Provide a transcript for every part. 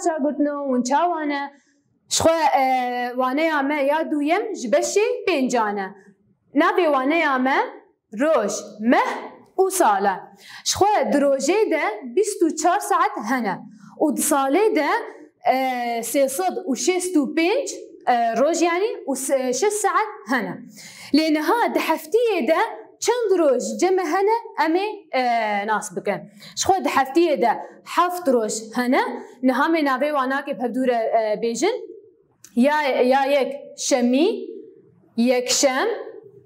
باچا گرتنو ون چاوانه شخوا وانه یامه یا دویم جبشی پنجانه نبی وانه یامه روز مه و ساله شخوا دروجه ده 24 ساعت هنه و ساله ده 365 روز يعني و6 ساعات هنا لأنها دحفتية ده چند روز جمع هنا أمي ناس بكن شخو دحفتية ده 7 روز هنا نهامي نابي واناكي بهبدورة بيجن يا يك شمي يك شم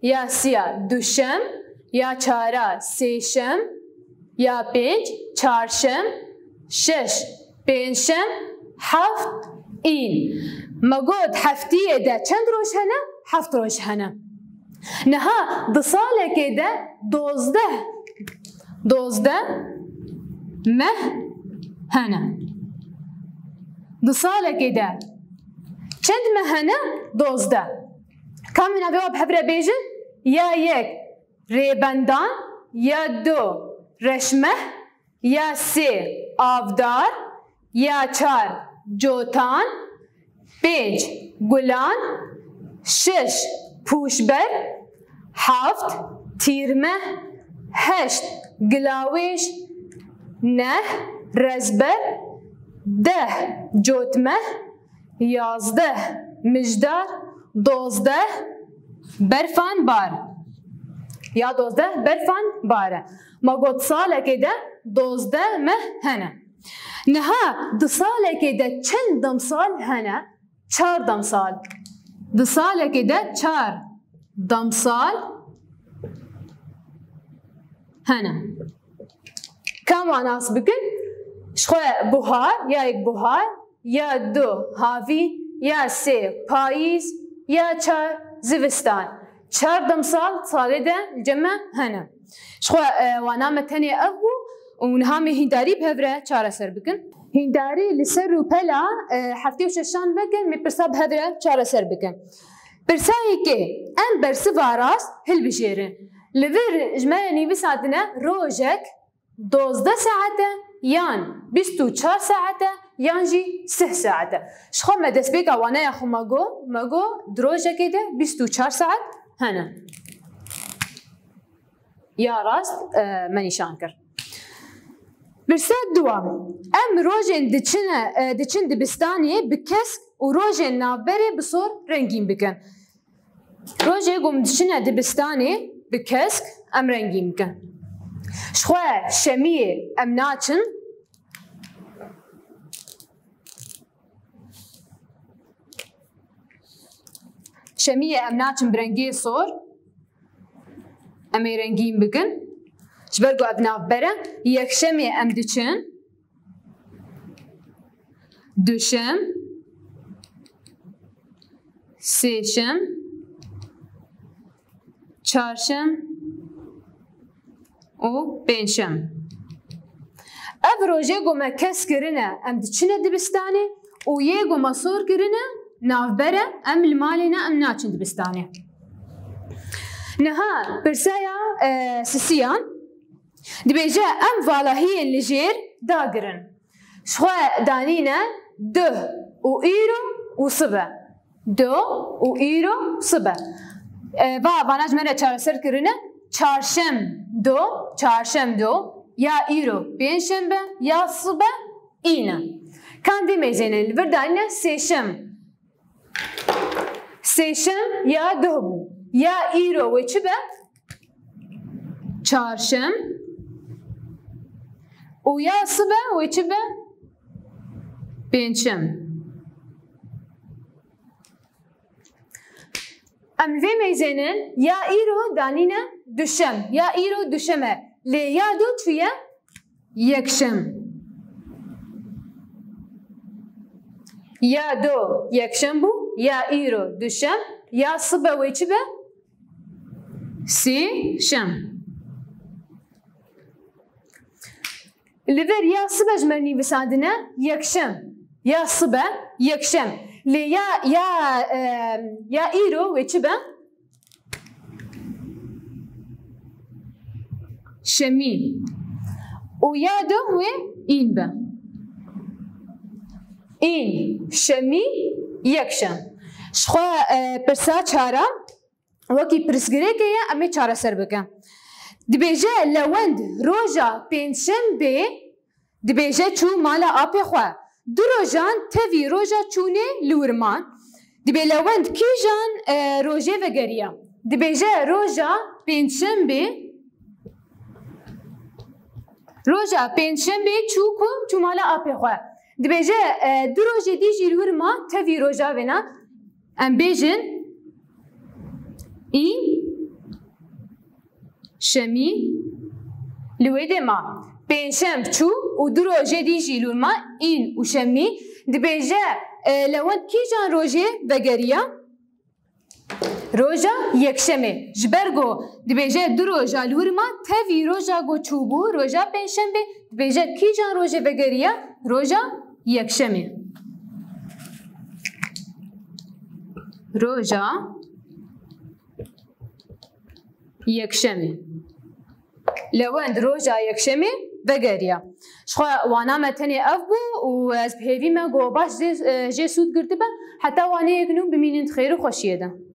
يا سيا دوشم يا چارا سيشم يا بيج چارشم شش بينشم 7 این مگود هفتیه ده چند روز هنه؟ 7 روز هنه نها دو ساله که ده 12 مه هنه دو ساله که ده چند مه هنه؟ 12 کامی نبیواب هبره بیجن یا یک ریبندان یا دو رشمه یا سه آفدار یا 4 جوتان 5 گلان 6 پوشبر 7 تیرمه 8 گلاویش 9 رزبر 10 جوتمه 11 مجدار 12 برفان بار یا 12 برفان باره ما گفت ساله که ده 12 مه هنه نها دو ساله که ده چند دمسال هنه 4 دمسال دو ساله که ده 4 دمسال هنه کم واناس بکن شخواه بوهار یا یک بوهار یا 2 هاوی یا 3 پاییز یا 4 زوستان 4 دمسال ساله ده جمع هنه شخواه وانا متنی ابو ونهامي هنداري بهفرة چاره سر بكن هنداري لسر و پلا هفته و ششان بكن می پرسا بهفرة چاره سر بكن پرسایی که ام برسی واراس هل بجيرن لور جمعه نيوي ساعتنا روجك 12 ساعته يان 24 ساعته يان جي 6 ساعته شخو ما دست بيكا وانا يخو ماغو دروجك ده 24 ساعت هنا يا راست ماني شانكر برسات دوام ام روجن دچن دبستاني بكسك و روجن نابري بصور رنگين بكن روجه قوم دچن دبستاني بكسك ام رنگين بكن شخواه شمية ام ناچن شمية ام ناچن برنگي صور امي رنگين بكن جبرگو ابناف بره یکشمی ام دچن دوشم سیشم چارشم و پنجشم اف روژه گومه کس کرنه ام دچنه دبستانه و یه گومه صور کرنه ناف بره ام المالینه ام ناچن دبستانه نها برسایا سسیان دبيجا ام فالهين لجير داقرن شخوا دانينا ده و ايرو و صبا دو و ايرو صبا باناج مره چارسر کرنه چارشم دو یا ايرو بينشنبه یا صبا اينا كان دي ميزينه الفردانينا سيشم یا دهبو یا ايرو وچبه چارشم و یا صبح و چه به پنجشم ام وی میزنن یا ایرو دانینا دوشم یا ایرو دوشمه لی یا دو چیه یکشم یا دو یکشم بو یا ایرو دوشم یا صبح و چه به سی شم لور یا صبح جمرني بسادنا يكشم يا صبح يكشم لي يا ايرو ويتشبه شمي ويا دو وين به این شەمی یەکشەم شخوا پرسا چارە وەکی پرسگرێکەیە ئەمێ چارەسەر بکەم دبێژە لەوەند ڕۆژە پێنجشەمبێ دبێژە چوو مالە ئاپێ خوا دو ڕۆژان تەوی ڕۆژە چوونێ لورمان دبێ لەوەند کیژان ڕۆژێ vegeriya dibêje roja pênçembe roja pênçembe çû ku çû mala apê xwe dibêje du rojê dî jî li wir ma tevî roja vêna em bêjin î şemî li wê de ma pênçem çû û du rojê dî jî li wir ma în û şemî dibêje lewend kîjan rojê vegeriya roja yekşemê ji ber got dibêje du roja li wir ma tevî roja got çûbû roja pênçembe dibêje kîjan rojê vegeriya roja yekşemê roja yekşemê lewend roja yekşemê vegeriya şixwe wana me tenê ev bû û ez bi hêvî me got baş jê sûd girtibe heta waneyek nû bimînin xêr û xweşiyê de